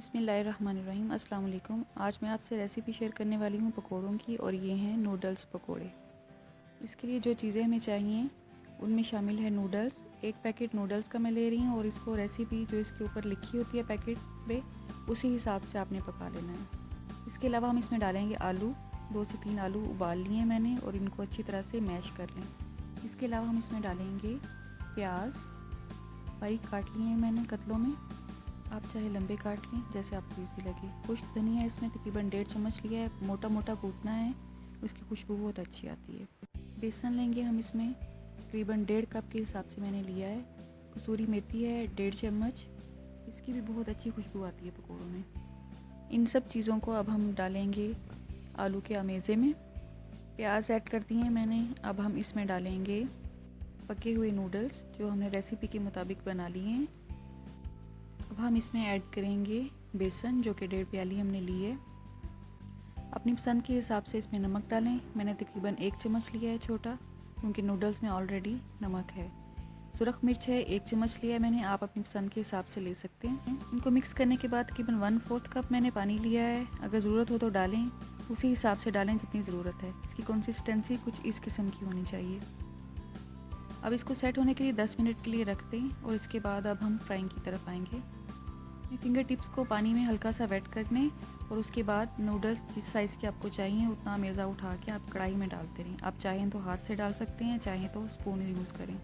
बिस्मिल्लाहिर्रहमानिर्रहीम। अस्सलाम वालेकुम। आज मैं आपसे रेसिपी शेयर करने वाली हूँ पकोड़ों की, और ये हैं नूडल्स पकोड़े। इसके लिए जो चीज़ें हमें चाहिए उनमें शामिल है नूडल्स। एक पैकेट नूडल्स का मैं ले रही हूँ, और इसको रेसिपी जो इसके ऊपर लिखी होती है पैकेट पे उसी हिसाब से आपने पका लेना है। इसके अलावा हम इसमें डालेंगे आलू। 2 से 3 आलू उबाल लिए हैं मैंने, और इनको अच्छी तरह से मैश कर लें। इसके अलावा हम इसमें डालेंगे प्याज, बारीक काट लिए हैं मैंने कतलों में। आप चाहे लंबे काट लें, जैसे आपको इजी लगे। खुश्क धनिया इसमें तकरीबन 1.5 चम्मच लिया है, मोटा मोटा कूटना है, उसकी खुशबू बहुत अच्छी आती है। बेसन लेंगे हम इसमें तकरीबन 1.5 कप के हिसाब से मैंने लिया है। कसूरी मेथी है 1.5 चम्मच, इसकी भी बहुत अच्छी खुशबू आती है पकौड़ों में। इन सब चीज़ों को अब हम डालेंगे आलू के अमेज़े में। प्याज ऐड कर दिए हैं मैंने। अब हम इसमें डालेंगे पके हुए नूडल्स जो हमने रेसिपी के मुताबिक बना लिए हैं। अब हम इसमें ऐड करेंगे बेसन, जो कि 1.5 प्याली हमने ली है। अपनी पसंद के हिसाब से इसमें नमक डालें। मैंने तकरीबन 1 चम्मच लिया है छोटा, क्योंकि नूडल्स में ऑलरेडी नमक है। सुरख मिर्च है 1 चम्मच लिया है मैंने, आप अपनी पसंद के हिसाब से ले सकते हैं। इनको मिक्स करने के बाद तकरीबन 1/4 कप मैंने पानी लिया है। अगर ज़रूरत हो तो डालें, उसी हिसाब से डालें जितनी ज़रूरत है। इसकी कंसिस्टेंसी कुछ इस किस्म की होनी चाहिए। अब इसको सेट होने के लिए 10 मिनट के लिए रख दें, और इसके बाद अब हम फ्राइंग की तरफ आएंगे। फिंगर टिप्स को पानी में हल्का सा वेट कर लें, और उसके बाद नूडल्स जिस साइज़ के आपको चाहिए उतना मेज़ा उठा के आप कढ़ाई में डालते रहें। आप चाहें तो हाथ से डाल सकते हैं, चाहें तो स्पून यूज़ करें।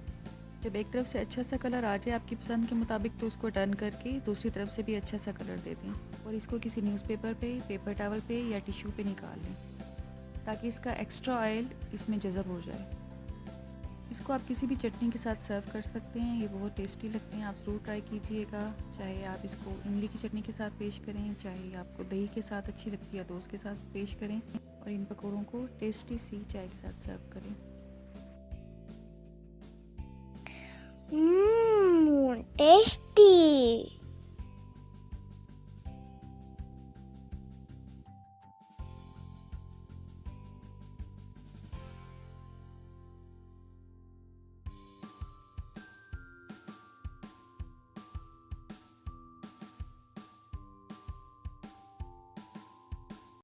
जब एक तरफ से अच्छा सा कलर आ जाए आपकी पसंद के मुताबिक, तो उसको टर्न करके दूसरी तरफ से भी अच्छा सा कलर दे दें, और इसको किसी न्यूज़पेपर पे, पेपर टॉवल पे या टिश्यू पे निकाल लें, ताकि इसका एक्स्ट्रा ऑयल इसमें जज़ब हो जाए। इसको आप किसी भी चटनी के साथ सर्व कर सकते हैं, ये बहुत टेस्टी लगते हैं। आप ज़रूर ट्राई कीजिएगा। चाहे आप इसको इमली की चटनी के साथ पेश करें, चाहे आपको दही के साथ अच्छी लगती है तो उसके साथ पेश करें, और इन पकौड़ों को टेस्टी सी चाय के साथ सर्व करें। टेस्ट